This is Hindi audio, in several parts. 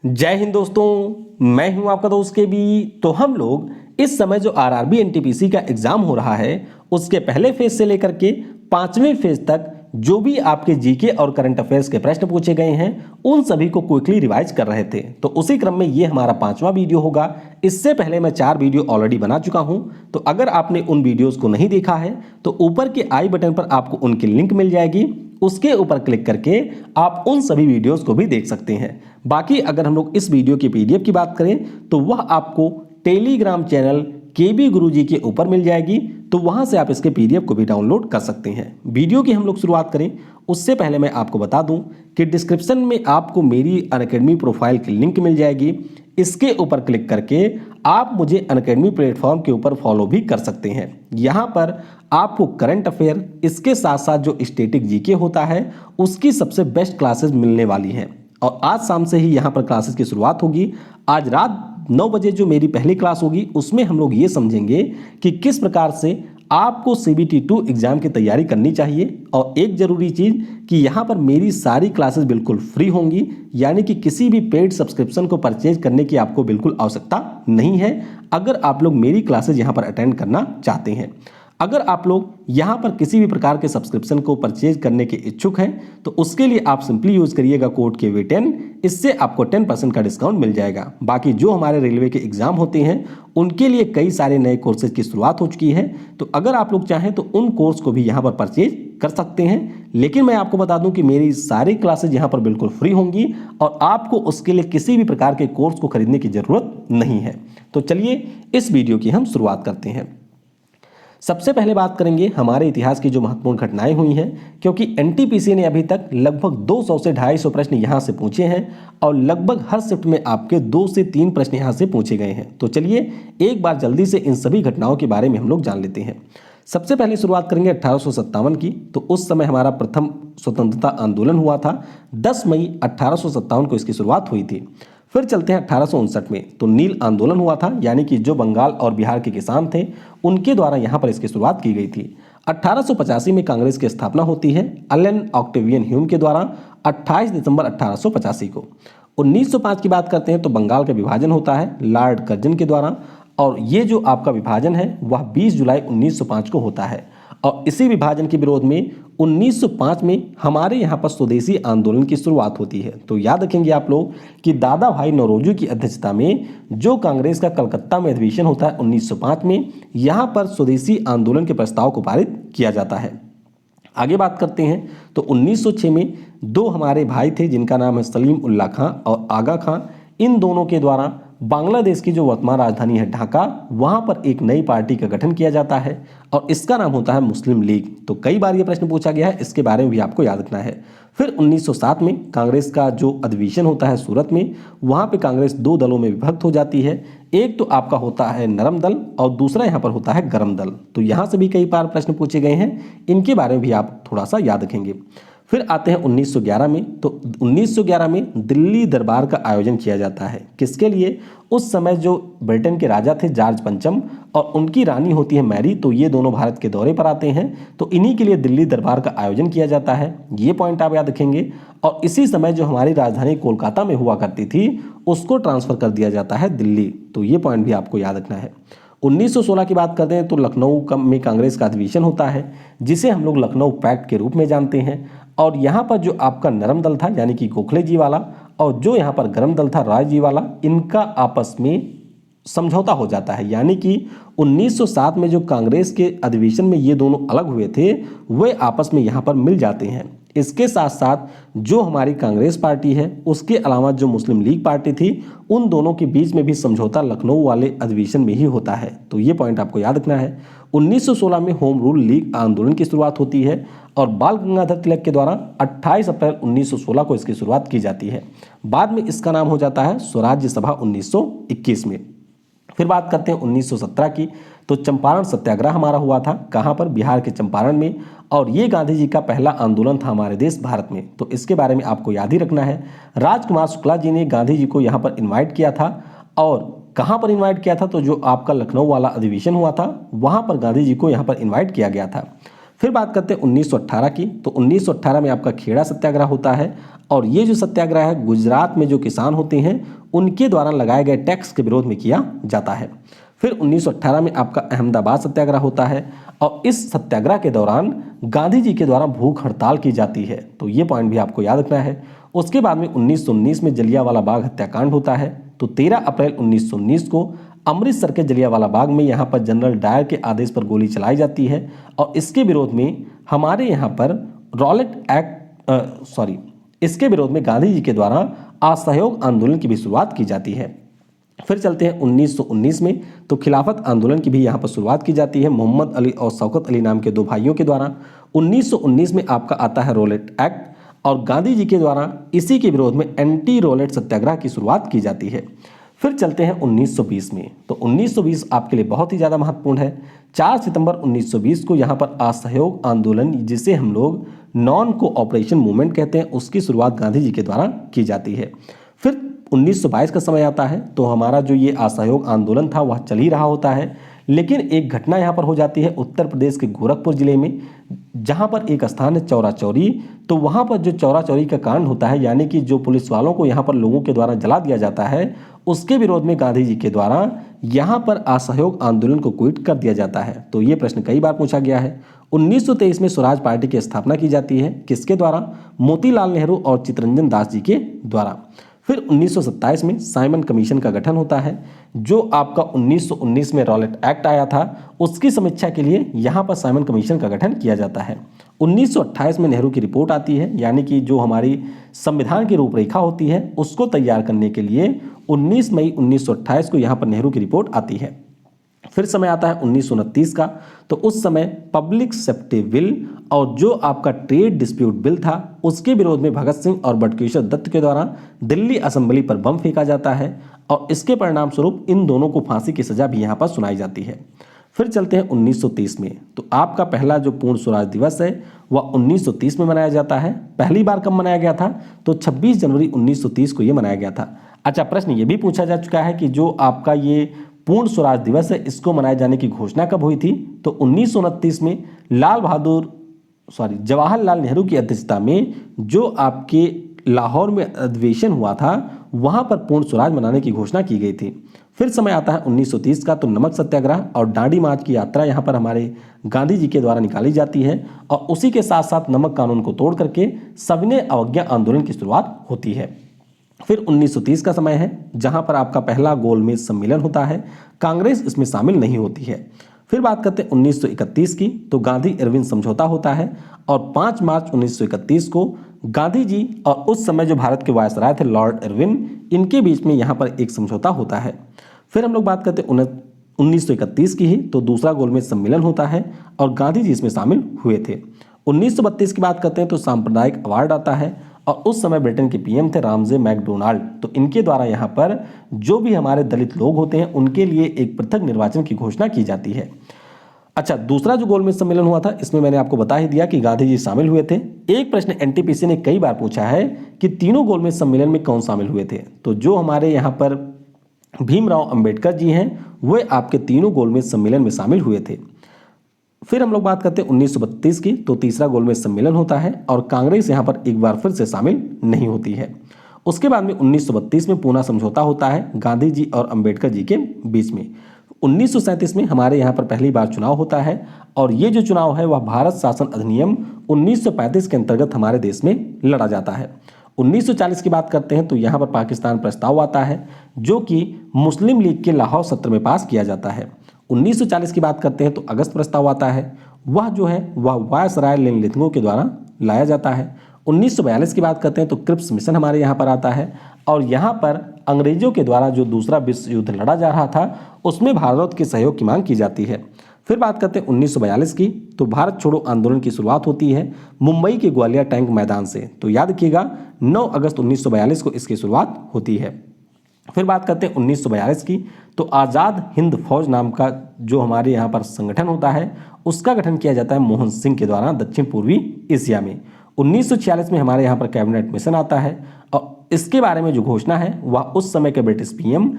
जय हिंद दोस्तों, मैं हूं आपका दोस्त के बी। तो हम लोग इस समय जो आरआरबी एनटीपीसी का एग्जाम हो रहा है उसके पहले फेज से लेकर के पांचवें फेज तक जो भी आपके जीके और करंट अफेयर्स के प्रश्न पूछे गए हैं उन सभी को क्विकली रिवाइज कर रहे थे। तो उसी क्रम में ये हमारा पांचवा वीडियो होगा। इससे पहले मैं 4 वीडियो ऑलरेडी बना चुका हूं, तो अगर आपने उन वीडियोस को नहीं देखा है तो ऊपर के आई बटन पर आपको उनकी लिंक मिल जाएगी, उसके ऊपर क्लिक करके आप उन सभी वीडियोस को भी देख सकते हैं। बाकी अगर हम लोग इस वीडियो की पीडीएफ की बात करें तो वह आपको टेलीग्राम चैनल केबी गुरुजी के ऊपर मिल जाएगी, तो वहां से आप इसके पीडीएफ को भी डाउनलोड कर सकते हैं। वीडियो की हम लोग शुरुआत करें उससे पहले मैं आपको बता दूं कि डिस्क्रिप्शन में आपको मेरी अनअकैडमी प्रोफाइल की लिंक मिल जाएगी। इसके ऊपर क्लिक करके आप मुझे अनअकैडमी प्लेटफॉर्म के ऊपर फॉलो भी कर सकते हैं। यहाँ पर आपको करंट अफेयर, इसके साथ साथ जो स्टैटिक जीके होता है उसकी सबसे बेस्ट क्लासेस मिलने वाली हैं। और आज शाम से ही यहाँ पर क्लासेस की शुरुआत होगी। आज रात 9 बजे जो मेरी पहली क्लास होगी उसमें हम लोग ये समझेंगे कि किस प्रकार से आपको CBT 2 एग्जाम की तैयारी करनी चाहिए। और एक जरूरी चीज़ कि यहाँ पर मेरी सारी क्लासेस बिल्कुल फ्री होंगी, यानी कि किसी भी पेड सब्सक्रिप्शन को परचेज करने की आपको बिल्कुल आवश्यकता नहीं है अगर आप लोग मेरी क्लासेस यहाँ पर अटेंड करना चाहते हैं। अगर आप लोग यहाँ पर किसी भी प्रकार के सब्सक्रिप्शन को परचेज करने के इच्छुक हैं तो उसके लिए आप सिंपली यूज करिएगा कोड KV10, इससे आपको 10% का डिस्काउंट मिल जाएगा। बाकी जो हमारे रेलवे के एग्जाम होते हैं उनके लिए कई सारे नए कोर्सेज की शुरुआत हो चुकी है, तो अगर आप लोग चाहें तो उन कोर्स को भी यहाँ पर परचेज कर सकते हैं। लेकिन मैं आपको बता दूं कि मेरी सारी क्लासेज यहाँ पर बिल्कुल फ्री होंगी और आपको उसके लिए किसी भी प्रकार के कोर्स को खरीदने की जरूरत नहीं है। तो चलिए इस वीडियो की हम शुरुआत करते हैं। सबसे पहले बात करेंगे हमारे इतिहास की जो महत्वपूर्ण घटनाएं हुई हैं, क्योंकि एनटीपीसी ने अभी तक लगभग 200 से 250 प्रश्न यहां से पूछे हैं और लगभग हर शिफ्ट में आपके 2 से 3 प्रश्न यहां से पूछे गए हैं। तो चलिए एक बार जल्दी से इन सभी घटनाओं के बारे में हम लोग जान लेते हैं। सबसे पहले शुरुआत करेंगे 1857 की। तो उस समय हमारा प्रथम स्वतंत्रता आंदोलन हुआ था। 10 मई 1857 को इसकी शुरुआत हुई थी। फिर चलते हैं 1859 में, तो नील आंदोलन हुआ था, यानी कि जो बंगाल और बिहार के किसान थे उनके द्वारा यहाँ पर इसकी शुरुआत की गई थी। 1885 में कांग्रेस की स्थापना होती है एलन ऑक्टेवियन ह्यूम के द्वारा 28 दिसंबर 1885 को। 1905 की बात करते हैं तो बंगाल का विभाजन होता है लॉर्ड कर्जन के द्वारा, और ये जो आपका विभाजन है वह 20 जुलाई 1905 को होता है। और इसी विभाजन के विरोध में 1905 में हमारे यहाँ पर स्वदेशी आंदोलन की शुरुआत होती है। तो याद रखेंगे आप लोग कि दादा भाई नौरोजी की अध्यक्षता में जो कांग्रेस का कलकत्ता में अधिवेशन होता है 1905 में, यहाँ पर स्वदेशी आंदोलन के प्रस्ताव को पारित किया जाता है। आगे बात करते हैं तो 1906 में 2 हमारे भाई थे जिनका नाम है सलीम उल्लाह खां और आगा खां। इन दोनों के द्वारा बांग्लादेश की जो वर्तमान राजधानी है ढाका, वहां पर एक नई पार्टी का गठन किया जाता है और इसका नाम होता है मुस्लिम लीग। तो कई बार ये प्रश्न पूछा गया है, इसके बारे में भी आपको याद रखना है। फिर 1907 में कांग्रेस का जो अधिवेशन होता है सूरत में, वहां पे कांग्रेस 2 दलों में विभक्त हो जाती है। एक तो आपका होता है नरम दल और दूसरा यहाँ पर होता है गरम दल। तो यहाँ से भी कई बार प्रश्न पूछे गए हैं, इनके बारे में भी आप थोड़ा सा याद रखेंगे। फिर आते हैं 1911 में। तो 1911 में दिल्ली दरबार का आयोजन किया जाता है। किसके लिए? उस समय जो ब्रिटेन के राजा थे जॉर्ज पंचम और उनकी रानी होती है मैरी, तो ये दोनों भारत के दौरे पर आते हैं, तो इन्हीं के लिए दिल्ली दरबार का आयोजन किया जाता है। ये पॉइंट आप याद रखेंगे। और इसी समय जो हमारी राजधानी कोलकाता में हुआ करती थी उसको ट्रांसफर कर दिया जाता है दिल्ली, तो ये पॉइंट भी आपको याद रखना है। 1916 की बात करते हैं तो लखनऊ में कांग्रेस का अधिवेशन होता है जिसे हम लोग लखनऊ पैक्ट के रूप में जानते हैं। और यहाँ पर जो आपका नरम दल था यानी कि गोखले जी वाला और जो यहाँ पर गरम दल था राय जी वाला, इनका आपस में समझौता हो जाता है। यानी कि 1907 में जो कांग्रेस के अधिवेशन में ये दोनों अलग हुए थे वे आपस में यहाँ पर मिल जाते हैं। इसके साथ साथ जो हमारी कांग्रेस पार्टी है उसके अलावा जो मुस्लिम लीग पार्टी थी उन दोनों के बीच में भी समझौता लखनऊ वाले अधिवेशन में ही होता है। तो ये पॉइंट आपको याद रखना है। 1916 में होम रूल लीग आंदोलन की शुरुआत होती है और बाल गंगाधर तिलक के द्वारा 28 अप्रैल 1916 को इसकी शुरुआत की जाती है। बाद में इसका नाम हो जाता है स्वराज्य सभा 1921 में। फिर बात करते हैं 1917 की। तो चंपारण सत्याग्रह हमारा हुआ था, कहाँ पर? बिहार के चंपारण में। और ये गांधी जी का पहला आंदोलन था हमारे देश भारत में, तो इसके बारे में आपको याद ही रखना है। राजकुमार शुक्ला जी ने गांधी जी को यहाँ पर इन्वाइट किया था और कहाँ पर इन्वाइट किया था? तो जो आपका लखनऊ वाला अधिवेशन हुआ था वहाँ पर गांधी जी को यहाँ पर इन्वाइट किया गया था। फिर बात करते हैं 1918 की, तो 1918 में आपका खेड़ा सत्याग्रह होता है और ये जो सत्याग्रह है गुजरात में जो किसान होते हैं उनके द्वारा लगाए गए टैक्स के विरोध में किया जाता है। फिर 1918 में आपका अहमदाबाद सत्याग्रह होता है और इस सत्याग्रह के दौरान गांधी जी के द्वारा भूख हड़ताल की जाती है, तो ये पॉइंट भी आपको याद रखना है। उसके बाद में 1919 में जलियांवाला बाग हत्याकांड होता है, तो 13 अप्रैल 1919 को अमृतसर के जलियांवाला बाग में यहाँ पर जनरल डायर के आदेश पर गोली चलाई जाती है और इसके विरोध में हमारे यहाँ पर इसके विरोध में गांधी जी के द्वारा असहयोग आंदोलन की भी शुरुआत की जाती है। फिर चलते हैं 1919 में, तो खिलाफत आंदोलन की भी यहाँ पर शुरुआत की जाती है मोहम्मद अली और शौकत अली नाम के दो भाइयों के द्वारा। 1919 में आपका आता है रोलेट एक्ट और गांधी जी के द्वारा इसी के विरोध में एंटी रोलेट सत्याग्रह की शुरुआत की जाती है। फिर चलते हैं 1920 में, तो 1920 आपके लिए बहुत ही ज़्यादा महत्वपूर्ण है। 4 सितंबर 1920 को यहाँ पर असहयोग आंदोलन, जिसे हम लोग नॉन कोऑपरेशन मूवमेंट कहते हैं, उसकी शुरुआत गांधी जी के द्वारा की जाती है। फिर 1922 का समय आता है, तो हमारा जो ये असहयोग आंदोलन था वह चल ही रहा होता है, लेकिन एक घटना यहाँ पर हो जाती है उत्तर प्रदेश के गोरखपुर जिले में, जहाँ पर एक स्थान है चौरा चौरी। तो वहाँ पर जो चौरा चौरी का कांड होता है, यानी कि जो पुलिस वालों को यहाँ पर लोगों के द्वारा जला दिया जाता है, उसके विरोध में गांधी जी के द्वारा यहाँ पर असहयोग आंदोलन को क्विट कर दिया जाता है। तो ये प्रश्न कई बार पूछा गया है। 1923 में स्वराज पार्टी की स्थापना की जाती है, किसके द्वारा? मोतीलाल नेहरू और चित्तरंजन दास जी के द्वारा। फिर 1927 में साइमन कमीशन का गठन होता है, जो आपका 1919 में रॉलेट एक्ट आया था उसकी समीक्षा के लिए यहाँ पर साइमन कमीशन का गठन किया जाता है। 1928 में नेहरू की रिपोर्ट आती है, यानी कि जो हमारी संविधान की रूपरेखा होती है उसको तैयार करने के लिए 19 मई 1928 को यहाँ पर नेहरू की रिपोर्ट आती है। फिर समय आता है 1929 का, तो उस समय पब्लिक सेफ्टी बिल और जो आपका ट्रेड डिस्प्यूट बिल था उसके विरोध में भगत सिंह और बटुकेश्वर दत्त के द्वारा दिल्ली असेंबली पर बम फेंका जाता है और इसके परिणाम स्वरूप इन दोनों को फांसी की सजा भी यहाँ पर सुनाई जाती है। फिर चलते हैं 1930 में, तो आपका पहला जो पूर्ण स्वराज दिवस है वह 1930 में मनाया जाता है। पहली बार कब मनाया गया था? तो 26 जनवरी 1930 को ये मनाया गया था। अच्छा, प्रश्न ये भी पूछा जा चुका है कि जो आपका ये पूर्ण स्वराज दिवस है इसको मनाए जाने की घोषणा कब हुई थी? तो 1929 में जवाहरलाल नेहरू की अध्यक्षता में जो आपके लाहौर में अधिवेशन हुआ था वहां पर पूर्ण स्वराज मनाने की घोषणा की गई थी। फिर समय आता है 1930 का, तो नमक सत्याग्रह और डांडी मार्च की यात्रा यहाँ पर हमारे गांधी जी के द्वारा निकाली जाती है और उसी के साथ साथ नमक कानून को तोड़ करके सविनय अवज्ञा आंदोलन की शुरुआत होती है। फिर 1930 का समय है जहां पर आपका पहला गोलमेज सम्मेलन होता है, कांग्रेस इसमें शामिल नहीं होती है। फिर बात करते हैं 1931 की, तो गांधी इरविन समझौता होता है और 5 मार्च 1931 को गांधी जी और उस समय जो भारत के वायसराय थे लॉर्ड इरविन, इनके बीच में यहाँ पर एक समझौता होता है। फिर हम लोग बात करते हैं 1931 की ही, तो दूसरा गोलमेज सम्मेलन होता है और गांधी जी इसमें शामिल हुए थे। 1932 की बात करते हैं तो सांप्रदायिक अवार्ड आता है और उस समय ब्रिटेन के पीएम थे रामजे मैकडोनाल्ड, तो इनके द्वारा यहाँ पर जो भी हमारे दलित लोग होते हैं उनके लिए एक पृथक निर्वाचन की घोषणा की जाती है। अच्छा, दूसरा जो गोलमेज सम्मेलन हुआ था इसमें मैंने आपको बता ही दिया कि गांधी जी शामिल हुए थे। एक प्रश्न एनटीपीसी ने कई बार पूछा है कि तीनों गोलमेज सम्मेलन में कौन शामिल हुए थे? तो जो हमारे यहाँ पर भीमराव अंबेडकर जी हैं वे आपके तीनों गोलमेज सम्मेलन में शामिल हुए थे। फिर हम लोग बात करते हैं 1932 की, तो तीसरा गोलमेज सम्मेलन होता है और कांग्रेस यहाँ पर एक बार फिर से शामिल नहीं होती है। उसके बाद में 1932 में पूना समझौता होता है गांधी जी और अंबेडकर जी के बीच में। 1937 में हमारे यहाँ पर पहली बार चुनाव होता है और ये जो चुनाव है वह भारत शासन अधिनियम 1935 के अंतर्गत हमारे देश में लड़ा जाता है। 1940 की बात करते हैं तो यहाँ पर पाकिस्तान प्रस्ताव आता है जो कि मुस्लिम लीग के लाहौर सत्र में पास किया जाता है। 1940 की बात करते हैं तो अगस्त प्रस्ताव आता है, वह जो है वह वायसराय लिंगो के द्वारा लाया जाता है। 1942 की बात करते हैं तो क्रिप्स मिशन हमारे यहाँ पर आता है और यहाँ पर अंग्रेजों के द्वारा जो दूसरा विश्व युद्ध लड़ा जा रहा था उसमें भारत के सहयोग की मांग की जाती है। फिर बात करते हैं 1942 की, तो भारत छोड़ो आंदोलन की शुरुआत होती है मुंबई के ग्वालियर टैंक मैदान से। तो याद रखिएगा 9 अगस्त 1942 को इसकी शुरुआत होती है। फिर बात करते हैं 1942 की, तो आज़ाद हिंद फौज नाम का जो हमारे यहाँ पर संगठन होता है उसका गठन किया जाता है मोहन सिंह के द्वारा दक्षिण पूर्वी एशिया में। 1946 में हमारे यहाँ पर कैबिनेट मिशन आता है और इसके बारे में जो घोषणा है वह उस समय के ब्रिटिश पीएम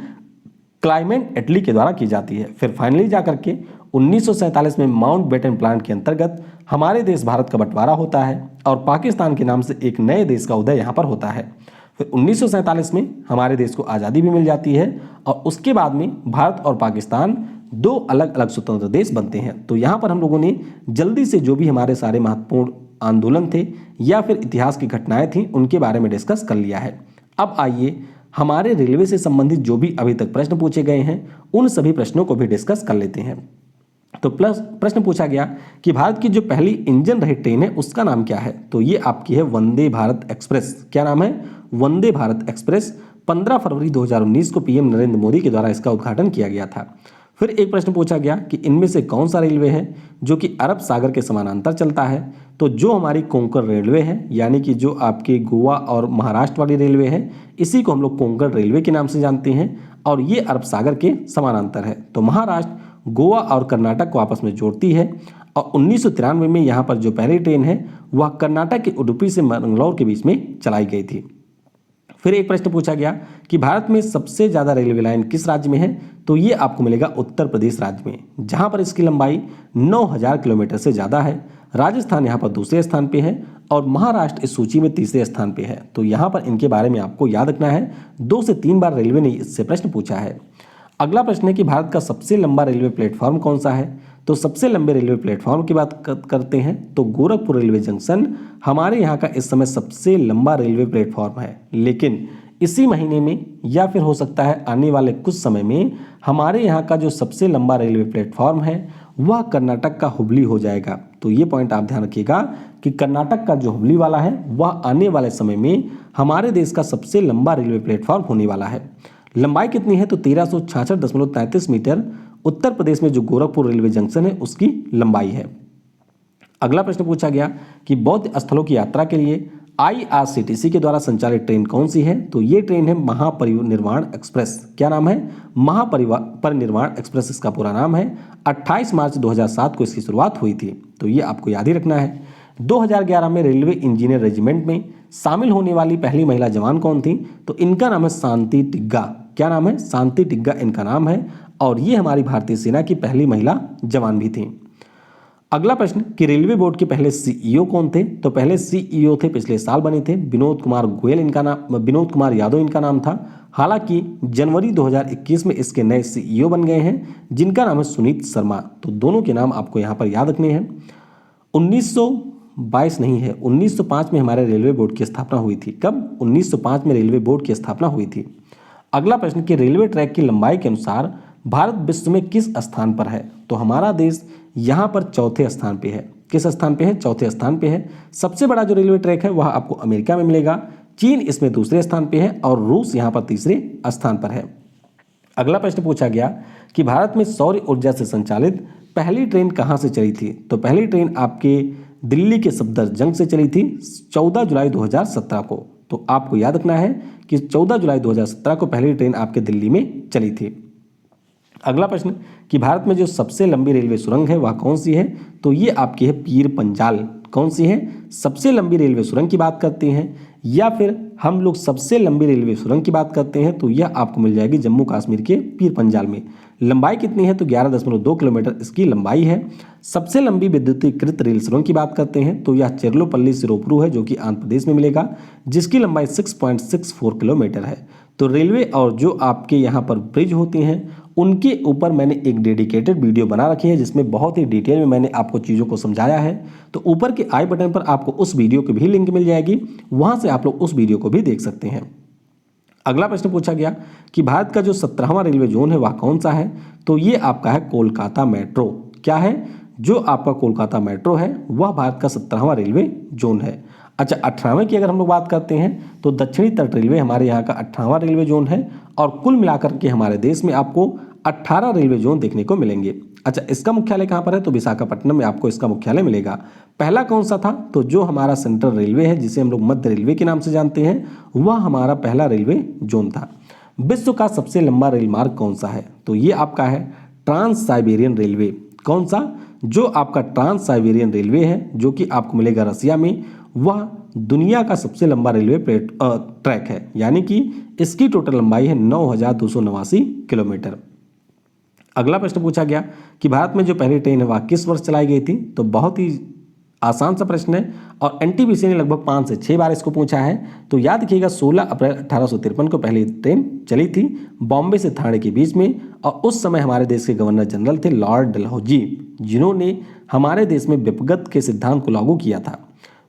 क्लाइमेट एटली के द्वारा की जाती है। फिर फाइनली जाकर के 1947 में माउंटबेटन प्लान के अंतर्गत हमारे देश भारत का बंटवारा होता है और पाकिस्तान के नाम से एक नए देश का उदय यहाँ पर होता है। फिर 1947 में हमारे देश को आज़ादी भी मिल जाती है और उसके बाद में भारत और पाकिस्तान दो अलग अलग स्वतंत्र देश बनते हैं। तो यहाँ पर हम लोगों ने जल्दी से जो भी हमारे सारे महत्वपूर्ण आंदोलन थे या फिर इतिहास की घटनाएं थी उनके बारे में डिस्कस कर लिया है। अब आइए हमारे रेलवे से संबंधित जो भी अभी तक प्रश्न पूछे गए हैं उन सभी प्रश्नों को भी डिस्कस कर लेते हैं। तो प्लस प्रश्न पूछा गया कि भारत की जो पहली इंजन रहित ट्रेन है उसका नाम क्या है, तो ये आपकी है वंदे भारत एक्सप्रेस। क्या नाम है? वंदे भारत एक्सप्रेस। 15 फरवरी 2019 को पीएम नरेंद्र मोदी के द्वारा इसका उद्घाटन किया गया था। फिर एक प्रश्न पूछा गया कि इनमें से कौन सा रेलवे है जो कि अरब सागर के समानांतर चलता है, तो जो हमारी कोंकण रेलवे है यानी कि जो आपके गोवा और महाराष्ट्र वाली रेलवे है इसी को हम लोग कोंकण रेलवे के नाम से जानते हैं और ये अरब सागर के समानांतर है। तो महाराष्ट्र, गोवा और कर्नाटक को आपस में जोड़ती है और 1993 में यहाँ पर जो पहली ट्रेन है वह कर्नाटक के उडुपी से मंगलौर के बीच में चलाई गई थी। फिर एक प्रश्न पूछा गया कि भारत में सबसे ज़्यादा रेलवे लाइन किस राज्य में है, तो ये आपको मिलेगा उत्तर प्रदेश राज्य में, जहाँ पर इसकी लंबाई 9000 किलोमीटर से ज़्यादा है। राजस्थान यहाँ पर दूसरे स्थान पे है और महाराष्ट्र इस सूची में तीसरे स्थान पे है। तो यहाँ पर इनके बारे में आपको याद रखना है, 2 से 3 बार रेलवे ने इससे प्रश्न पूछा है। अगला प्रश्न है कि भारत का सबसे लंबा रेलवे प्लेटफॉर्म कौन सा है, तो सबसे लंबे रेलवे प्लेटफॉर्म की बात करते हैं तो गोरखपुर रेलवे जंक्शन हमारे यहाँ का इस समय सबसे लंबा रेलवे प्लेटफॉर्म है। लेकिन इसी महीने में या फिर हो सकता है आने वाले कुछ समय में हमारे यहाँ का जो सबसे लंबा रेलवे प्लेटफॉर्म है वह कर्नाटक का हुबली हो जाएगा। तो ये पॉइंट आप ध्यान रखिएगा कि कर्नाटक का जो हुबली वाला है वह आने वाले समय में हमारे देश का सबसे लंबा रेलवे प्लेटफॉर्म होने वाला है। लंबाई कितनी है, तो 1366.33 मीटर उत्तर प्रदेश में जो गोरखपुर रेलवे जंक्शन है उसकी लंबाई है। अगला प्रश्न पूछा गया कि बौद्ध स्थलों की यात्रा के लिए IRCTC के द्वारा संचालित ट्रेन कौन सी है, तो ये ट्रेन है महापरिनिर्वाण एक्सप्रेस। क्या नाम है? महापरिनिर्वाण एक्सप्रेस इसका पूरा नाम है। 28 मार्च 2007 को इसकी शुरुआत हुई थी, तो ये आपको याद ही रखना है। 2011 में रेलवे इंजीनियर रेजिमेंट में शामिल होने वाली पहली महिला जवान कौन थी, तो इनका नाम है शांति टिग्गा। क्या नाम है? शांति टिग्गा इनका नाम है और ये हमारी भारतीय सेना की पहली महिला जवान भी थी। अगला प्रश्न कि रेलवे बोर्ड के पहले CEO कौन थे, तो पहले CEO थे पिछले साल बने थे विनोद कुमार यादव इनका नाम था। हालांकि जनवरी 2021 में इसके नए CEO बन गए हैं जिनका नाम है सुनीत शर्मा। तो दोनों के नाम आपको यहाँ पर याद रखने हैं। 1922 नहीं है, 1905 में हमारे रेलवे बोर्ड की स्थापना हुई थी। कब? 1905 में रेलवे बोर्ड की स्थापना हुई थी। अगला प्रश्न कि रेलवे ट्रैक की लंबाई के अनुसार भारत विश्व में किस स्थान पर है, तो हमारा देश यहाँ पर चौथे स्थान पे है। किस स्थान पे है? चौथे स्थान पे है। सबसे बड़ा जो रेलवे ट्रैक है वह आपको अमेरिका में मिलेगा, चीन इसमें दूसरे स्थान पे है और रूस यहाँ पर तीसरे स्थान पर है। अगला प्रश्न पूछा गया कि भारत में सौर ऊर्जा से संचालित पहली ट्रेन कहाँ से चली थी, तो पहली ट्रेन आपके दिल्ली के सफदरजंग से चली थी 14 जुलाई 2017 को। तो आपको याद रखना है कि 14 जुलाई 2017 को पहली ट्रेन आपके दिल्ली में चली थी। अगला प्रश्न कि भारत में जो सबसे लंबी रेलवे सुरंग है वह कौन सी है, तो ये आपकी है पीर पंजाल। कौन सी है? सबसे लंबी रेलवे सुरंग की बात करते हैं या फिर हम लोग सबसे लंबी रेलवे सुरंग की बात करते हैं तो यह आपको मिल जाएगी जम्मू कश्मीर के पीर पंजाल में। लंबाई कितनी है, तो 11.2 किलोमीटर इसकी लंबाई है। सबसे लंबी विद्युतीकृत रेल सुरंग की बात करते हैं तो यह चेरलोपल्ली सिरोपुरु है जो कि आंध्र प्रदेश में मिलेगा, जिसकी लंबाई 6.64 किलोमीटर है। तो रेलवे और जो आपके यहाँ पर ब्रिज होते हैं उनके ऊपर मैंने एक डेडिकेटेड वीडियो बना रखी है जिसमें बहुत ही डिटेल में मैंने आपको चीज़ों को समझाया है। तो ऊपर के आई बटन पर आपको उस वीडियो की भी लिंक मिल जाएगी, वहाँ से आप लोग उस वीडियो को भी देख सकते हैं। अगला प्रश्न पूछा गया कि भारत का जो 17वां रेलवे जोन है वह कौन सा है, तो ये आपका है कोलकाता मेट्रो। क्या है? जो आपका कोलकाता मेट्रो है वह भारत का 17वां रेलवे जोन है। अच्छा, 18वें की अगर हम लोग बात करते हैं तो दक्षिणी तट रेलवे हमारे यहाँ का 18वां रेलवे जोन है और कुल मिलाकर के हमारे देश में आपको 18 रेलवे जोन देखने को मिलेंगे। अच्छा, इसका मुख्यालय कहाँ पर है, तो विशाखापट्टनम में आपको इसका मुख्यालय मिलेगा। पहला कौन सा था, तो जो हमारा सेंट्रल रेलवे है जिसे हम लोग मध्य रेलवे के नाम से जानते हैं वह हमारा पहला रेलवे जोन था। विश्व का सबसे लंबा रेल मार्ग कौन सा है, तो ये आपका है ट्रांस साइबेरियन रेलवे। कौन सा? जो आपका ट्रांस साइबेरियन रेलवे है जो कि आपको मिलेगा रसिया में, वह दुनिया का सबसे लंबा रेलवे ट्रैक है, यानी कि इसकी टोटल लंबाई है 9,289 किलोमीटर। अगला प्रश्न पूछा गया कि भारत में जो पहली ट्रेन है वह किस वर्ष चलाई गई थी। तो बहुत ही आसान सा प्रश्न है और एनटीपीसी ने लगभग 5 से 6 बार इसको पूछा है। तो याद रखिएगा 16 अप्रैल 1853 को पहली ट्रेन चली थी बॉम्बे से ठाणे के बीच में, और उस समय हमारे देश के गवर्नर जनरल थे लॉर्ड डलहौजी, जिन्होंने हमारे देश में विपगत के सिद्धांत को लागू किया था।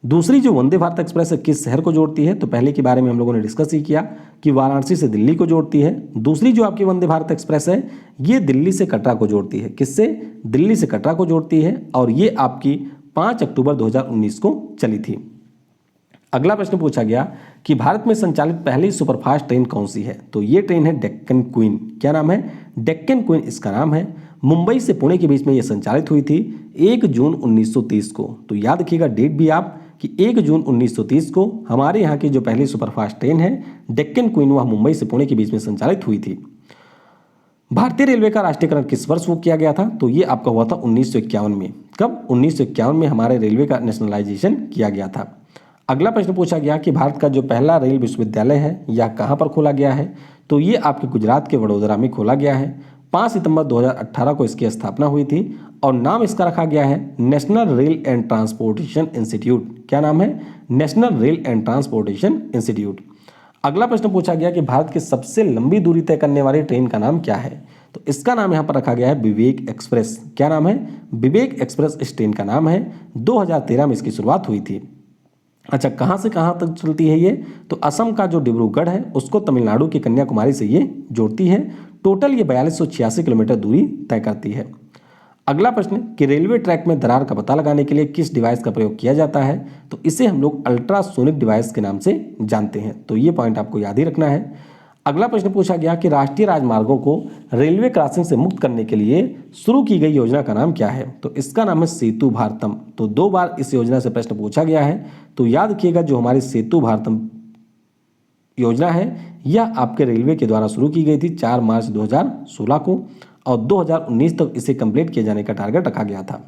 दूसरी जो वंदे भारत एक्सप्रेस है किस शहर को जोड़ती है। तो पहले के बारे में हम लोगों ने डिस्कस ही किया कि वाराणसी से दिल्ली को जोड़ती है। दूसरी जो आपकी वंदे भारत एक्सप्रेस है ये दिल्ली से कटरा को जोड़ती है। किससे? दिल्ली से कटरा को जोड़ती है, और ये आपकी 5 अक्टूबर 2019 को चली थी। अगला प्रश्न पूछा गया कि भारत में संचालित पहली सुपरफास्ट ट्रेन कौन सी है। तो ये ट्रेन है डेक्कन क्वीन। क्या नाम है? डेक्कन क्वीन इसका नाम है। मुंबई से पुणे के बीच में ये संचालित हुई थी 1 जून 1930 को। तो याद रखिएगा डेट भी आप कि 1 जून 1930 को हमारे यहाँ की जो पहली सुपरफास्ट ट्रेन है डेक्कन क्वीन वह मुंबई से पुणे के बीच में संचालित हुई थी। भारतीय रेलवे का राष्ट्रीयकरण किस वर्ष वो किया गया था। तो ये आपका हुआ था 1951 में। कब? 1951 में हमारे रेलवे का नेशनलाइजेशन किया गया था। अगला प्रश्न पूछा गया कि भारत का जो पहला रेल विश्वविद्यालय है यह कहाँ पर खोला गया है। तो ये आपके गुजरात के वडोदरा में खोला गया है। 5 सितंबर 2018 को इसकी स्थापना हुई थी और नाम इसका रखा गया है national rail and transportation institute. क्या नाम है? National rail and transportation institute. अगला प्रश्न पूछा गया कि भारत की सबसे लंबी दूरी तय करने वाली ट्रेन का नाम क्या है। तो इसका नाम यहाँ पर रखा गया है विवेक एक्सप्रेस। क्या नाम है? विवेक एक्सप्रेस इस ट्रेन का नाम है। 2013 में इसकी शुरुआत हुई थी। अच्छा, कहाँ से कहाँ तक चलती है ये। तो असम का जो डिब्रूगढ़ है उसको तमिलनाडु की कन्याकुमारी से ये जोड़ती है। टोटल ये 4286 किलोमीटर दूरी तय करती है। अगला प्रश्न कि रेलवे ट्रैक में दरार का पता लगाने के लिए किस डिवाइस का प्रयोग किया जाता है। तो इसे हम लोग अल्ट्रासोनिक डिवाइस के नाम से जानते हैं। तो ये पॉइंट आपको याद ही रखना है। अगला प्रश्न पूछा गया कि राष्ट्रीय राजमार्गों को रेलवे क्रॉसिंग से मुक्त करने के लिए शुरू की गई योजना का नाम क्या है। तो इसका नाम है सेतु भारतम। तो 2 बार इस योजना से प्रश्न पूछा गया है। तो याद रखिएगा जो हमारी सेतु भारतम योजना है यह आपके रेलवे के द्वारा शुरू की गई थी 4 मार्च 2016 को, और 2019 तक इसे कंप्लीट किए जाने का टारगेट रखा गया था।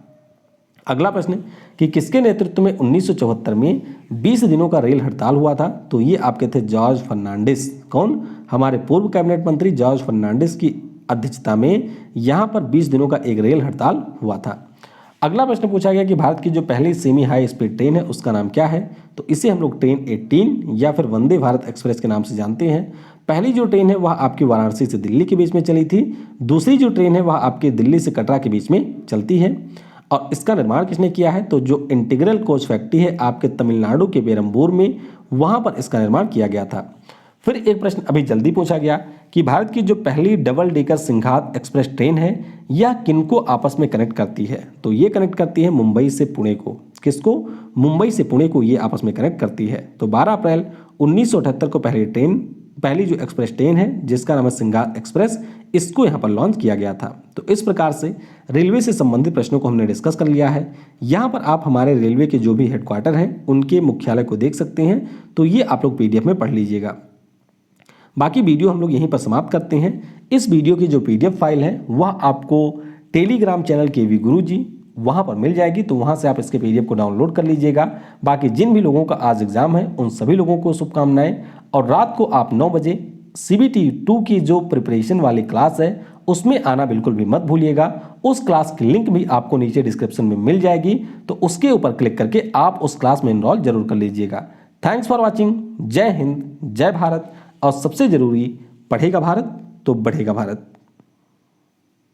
अगला प्रश्न कि किसके नेतृत्व में 1974 में 20 दिनों का रेल हड़ताल हुआ था। तो ये आपके थे जॉर्ज फर्नांडिस। कौन? हमारे पूर्व कैबिनेट मंत्री जॉर्ज फर्नांडिस की अध्यक्षता में यहाँ पर 20 दिनों का एक रेल हड़ताल हुआ था। अगला प्रश्न पूछा गया कि भारत की जो पहली सेमी हाई स्पीड ट्रेन है उसका नाम क्या है। तो इसे हम लोग ट्रेन 18 या फिर वंदे भारत एक्सप्रेस के नाम से जानते हैं। पहली जो ट्रेन है वह आपकी वाराणसी से दिल्ली के बीच में चली थी। दूसरी जो ट्रेन है वह आपके दिल्ली से कटरा के बीच में चलती है, और इसका निर्माण किसने किया है। तो जो इंटीग्रल कोच फैक्ट्री है आपके तमिलनाडु के पेरम्बूर में, वहां पर इसका निर्माण किया गया था। फिर एक प्रश्न अभी जल्दी पूछा गया कि भारत की जो पहली डबल डेकर सिंघात एक्सप्रेस ट्रेन है यह किनको आपस में कनेक्ट करती है। तो ये कनेक्ट करती है मुंबई से पुणे को। किसको? मुंबई से पुणे को ये आपस में कनेक्ट करती है। तो 12 अप्रैल 1978 को पहली जो एक्सप्रेस ट्रेन है जिसका नाम है सिंघात एक्सप्रेस, इसको यहाँ पर लॉन्च किया गया था। तो इस प्रकार से रेलवे से संबंधित प्रश्नों को हमने डिस्कस कर लिया है। यहाँ पर आप हमारे रेलवे के जो भी हेडक्वार्टर हैं उनके मुख्यालय को देख सकते हैं। तो ये आप लोग PDF में पढ़ लीजिएगा। बाकी वीडियो हम लोग यहीं पर समाप्त करते हैं। इस वीडियो की जो PDF फाइल है वह आपको टेलीग्राम चैनल KV गुरुजी वहाँ पर मिल जाएगी, तो वहाँ से आप इसके PDF को डाउनलोड कर लीजिएगा। बाकी जिन भी लोगों का आज एग्जाम है उन सभी लोगों को शुभकामनाएं। और रात को आप 9 बजे CBT 2 की जो प्रिपरेशन वाली क्लास है उसमें आना बिल्कुल भी मत भूलिएगा। उस क्लास की लिंक भी आपको नीचे डिस्क्रिप्शन में मिल जाएगी, तो उसके ऊपर क्लिक करके आप उस क्लास में इनरोल जरूर कर लीजिएगा। Thanks for watching. जय हिंद, जय भारत, और सबसे जरूरी, पढ़ेगा भारत तो बढ़ेगा भारत।